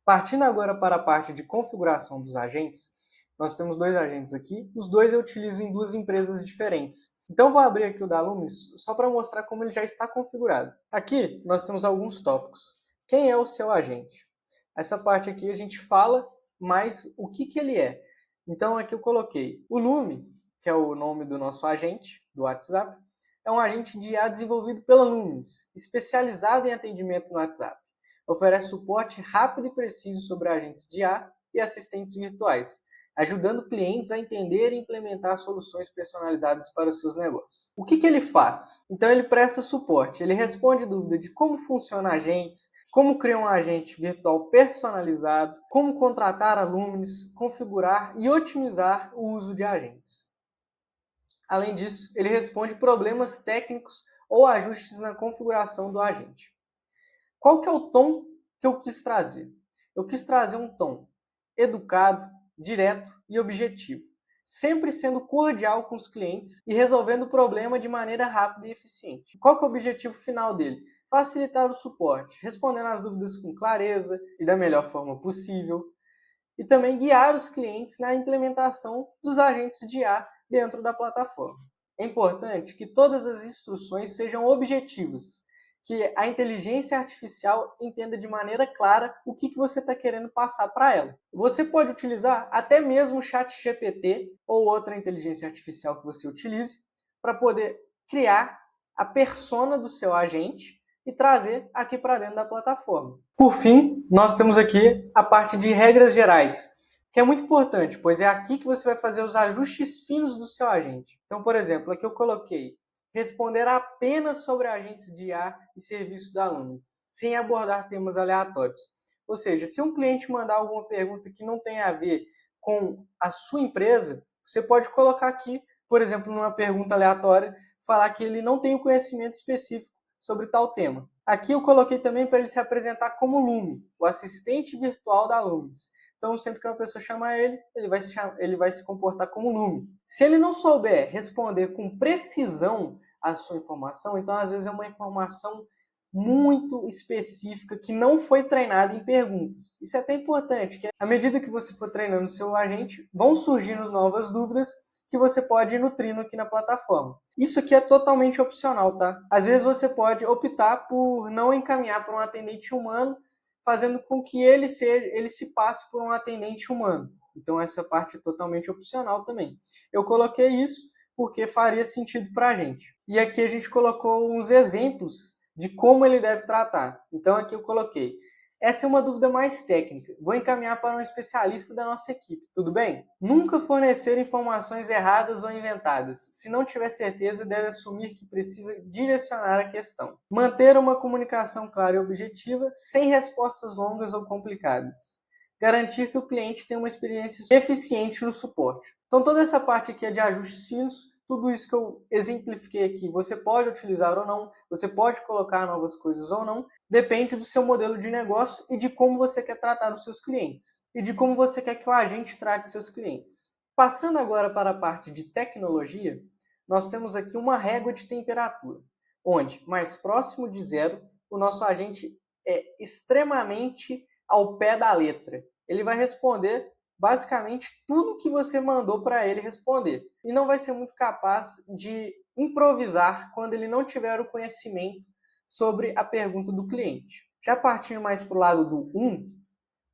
Partindo agora para a parte de configuração dos agentes, nós temos dois agentes aqui, os dois eu utilizo em duas empresas diferentes. Então vou abrir aqui o da Lumis só para mostrar como ele já está configurado. Aqui nós temos alguns tópicos. Quem é o seu agente? Essa parte aqui a gente fala mais o que ele é. Então aqui eu coloquei o Lume, que é o nome do nosso agente do WhatsApp, é um agente de IA desenvolvido pela Lumis, especializado em atendimento no WhatsApp. Oferece suporte rápido e preciso sobre agentes de IA e assistentes virtuais, ajudando clientes a entender e implementar soluções personalizadas para os seus negócios. O que ele faz? Então ele presta suporte, ele responde dúvidas de como funciona agentes, como criar um agente virtual personalizado, como contratar alunos, configurar e otimizar o uso de agentes. Além disso, ele responde problemas técnicos ou ajustes na configuração do agente. Qual que é o tom que eu quis trazer? Eu quis trazer um tom educado, direto e objetivo, sempre sendo cordial com os clientes e resolvendo o problema de maneira rápida e eficiente. Qual que é o objetivo final dele? Facilitar o suporte, respondendo às dúvidas com clareza e da melhor forma possível, e também guiar os clientes na implementação dos agentes de IA dentro da plataforma. É importante que todas as instruções sejam objetivas, que a inteligência artificial entenda de maneira clara o que você está querendo passar para ela. Você pode utilizar até mesmo o ChatGPT ou outra inteligência artificial que você utilize para poder criar a persona do seu agente e trazer aqui para dentro da plataforma. Por fim, nós temos aqui a parte de regras gerais, que é muito importante, pois é aqui que você vai fazer os ajustes finos do seu agente. Então, por exemplo, aqui eu coloquei responder apenas sobre agentes de IA e serviços da Lumis, sem abordar temas aleatórios. Ou seja, se um cliente mandar alguma pergunta que não tem a ver com a sua empresa, você pode colocar aqui, por exemplo, numa pergunta aleatória, falar que ele não tem o conhecimento específico sobre tal tema. Aqui eu coloquei também para ele se apresentar como Lume, o assistente virtual da Lumis. Então, sempre que uma pessoa chamar ele, ele vai se comportar como Lume. Se ele não souber responder com precisão a sua informação, então às vezes é uma informação muito específica que não foi treinada em perguntas. Isso é até importante, que à medida que você for treinando o seu agente, vão surgindo novas dúvidas que você pode ir nutrindo aqui na plataforma. Isso aqui é totalmente opcional, tá? Às vezes você pode optar por não encaminhar para um atendente humano, fazendo com que ele se passe por um atendente humano. Então essa parte é totalmente opcional também. Eu coloquei isso porque faria sentido para a gente. E aqui a gente colocou uns exemplos de como ele deve tratar. Então aqui eu coloquei: essa é uma dúvida mais técnica. Vou encaminhar para um especialista da nossa equipe, tudo bem? Nunca fornecer informações erradas ou inventadas. Se não tiver certeza, deve assumir que precisa direcionar a questão. Manter uma comunicação clara e objetiva, sem respostas longas ou complicadas. Garantir que o cliente tenha uma experiência eficiente no suporte. Então toda essa parte aqui é de ajustes finos. Tudo isso que eu exemplifiquei aqui, você pode utilizar ou não, você pode colocar novas coisas ou não, depende do seu modelo de negócio e de como você quer tratar os seus clientes, e de como você quer que o agente trate seus clientes. Passando agora para a parte de tecnologia, nós temos aqui uma régua de temperatura, onde, mais próximo de zero, o nosso agente é extremamente ao pé da letra. Ele vai responder basicamente tudo que você mandou para ele responder. E não vai ser muito capaz de improvisar quando ele não tiver o conhecimento sobre a pergunta do cliente. Já partindo mais para o lado do 1,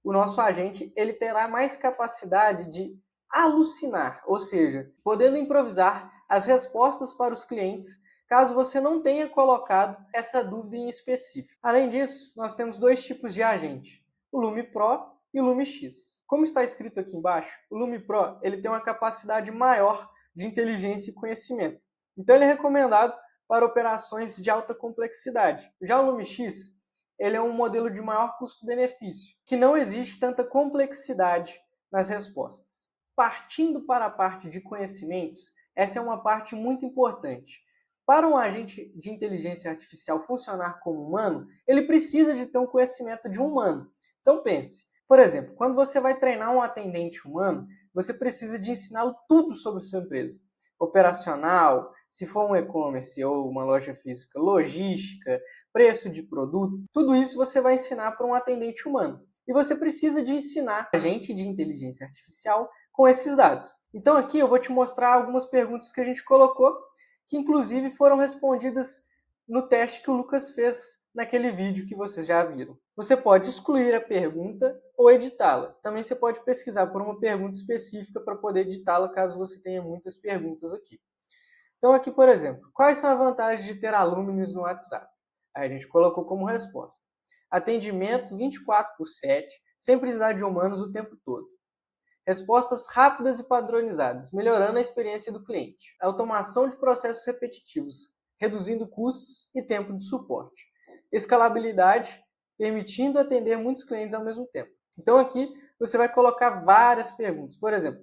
o nosso agente ele terá mais capacidade de alucinar, ou seja, podendo improvisar as respostas para os clientes, caso você não tenha colocado essa dúvida em específico. Além disso, nós temos dois tipos de agente, o Lume Pro e o Lume X. Como está escrito aqui embaixo, o Lume Pro ele tem uma capacidade maior de inteligência e conhecimento. Então ele é recomendado para operações de alta complexidade. Já o Lume X, ele é um modelo de maior custo-benefício, que não existe tanta complexidade nas respostas. Partindo para a parte de conhecimentos, essa é uma parte muito importante. Para um agente de inteligência artificial funcionar como humano, ele precisa de ter um conhecimento de um humano. Então pense, por exemplo, quando você vai treinar um atendente humano, você precisa de ensiná-lo tudo sobre sua empresa. Operacional, se for um e-commerce ou uma loja física, logística, preço de produto, tudo isso você vai ensinar para um atendente humano. e você precisa de ensinar a gente de inteligência artificial com esses dados. Então aqui eu vou te mostrar algumas perguntas que a gente colocou, que inclusive foram respondidas no teste que o Lucas fez naquele vídeo que vocês já viram. Você pode excluir a pergunta ou editá-la. Também você pode pesquisar por uma pergunta específica para poder editá-la caso você tenha muitas perguntas aqui. Então aqui, por exemplo, quais são as vantagens de ter Alumnis no WhatsApp? Aí a gente colocou como resposta: atendimento 24/7, sem precisar de humanos o tempo todo. Respostas rápidas e padronizadas, melhorando a experiência do cliente. Automação de processos repetitivos, reduzindo custos e tempo de suporte. Escalabilidade, permitindo atender muitos clientes ao mesmo tempo. Então aqui você vai colocar várias perguntas. Por exemplo,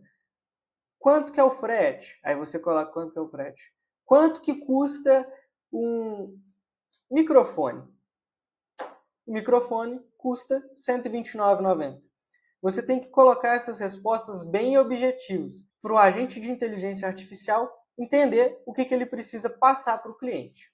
quanto que é o frete? Aí você coloca quanto que é o frete. Quanto que custa um microfone? O microfone custa R$ 129,90. Você tem que colocar essas respostas bem objetivas para o agente de inteligência artificial entender o que ele precisa passar para o cliente.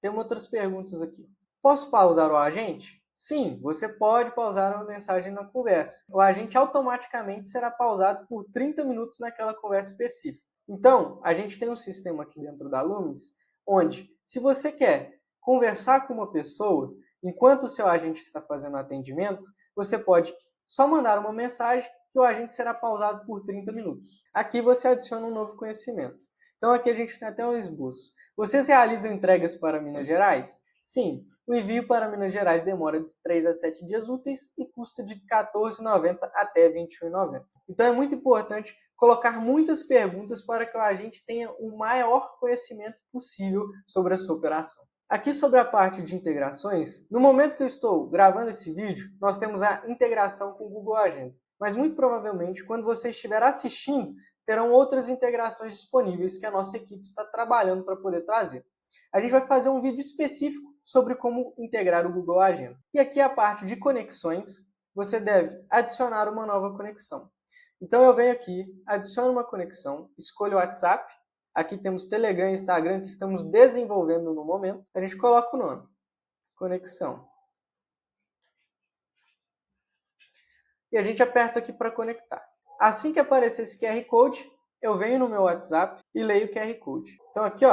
Tem outras perguntas aqui. Posso pausar o agente? Sim, você pode pausar uma mensagem na conversa. O agente automaticamente será pausado por 30 minutos naquela conversa específica. Então, a gente tem um sistema aqui dentro da Alumnis, onde, se você quer conversar com uma pessoa, enquanto o seu agente está fazendo o atendimento, você pode só mandar uma mensagem que o agente será pausado por 30 minutos. Aqui você adiciona um novo conhecimento. Então aqui a gente tem até um esboço. Vocês realizam entregas para Minas Gerais? Sim. O envio para Minas Gerais demora de 3 a 7 dias úteis e custa de R$ 14,90 até R$ 21,90. Então é muito importante colocar muitas perguntas para que o agente tenha o maior conhecimento possível sobre a sua operação. Aqui sobre a parte de integrações, no momento que eu estou gravando esse vídeo, nós temos a integração com o Google Agenda. Mas muito provavelmente, quando você estiver assistindo, terão outras integrações disponíveis que a nossa equipe está trabalhando para poder trazer. A gente vai fazer um vídeo específico sobre como integrar o Google Agenda. E aqui a parte de conexões, você deve adicionar uma nova conexão. Então eu venho aqui, adiciono uma conexão, escolho o WhatsApp. Aqui temos Telegram e Instagram que estamos desenvolvendo no momento. A gente coloca o nome. Conexão. E a gente aperta aqui para conectar. Assim que aparecer esse QR Code, eu venho no meu WhatsApp e leio o QR Code. Então aqui,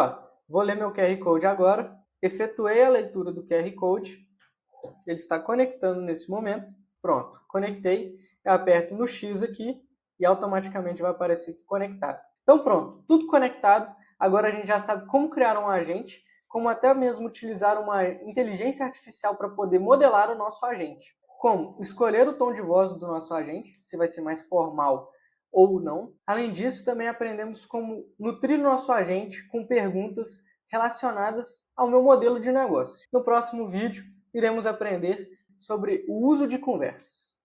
vou ler meu QR Code agora. Efetuei a leitura do QR Code. Ele está conectando nesse momento. Pronto, conectei. Eu aperto no X aqui e automaticamente vai aparecer aqui conectado. Então pronto, tudo conectado. Agora a gente já sabe como criar um agente, como até mesmo utilizar uma inteligência artificial para poder modelar o nosso agente. Como escolher o tom de voz do nosso agente, se vai ser mais formal ou não. Além disso, também aprendemos como nutrir o nosso agente com perguntas relacionadas ao meu modelo de negócio. No próximo vídeo, iremos aprender sobre o uso de conversas.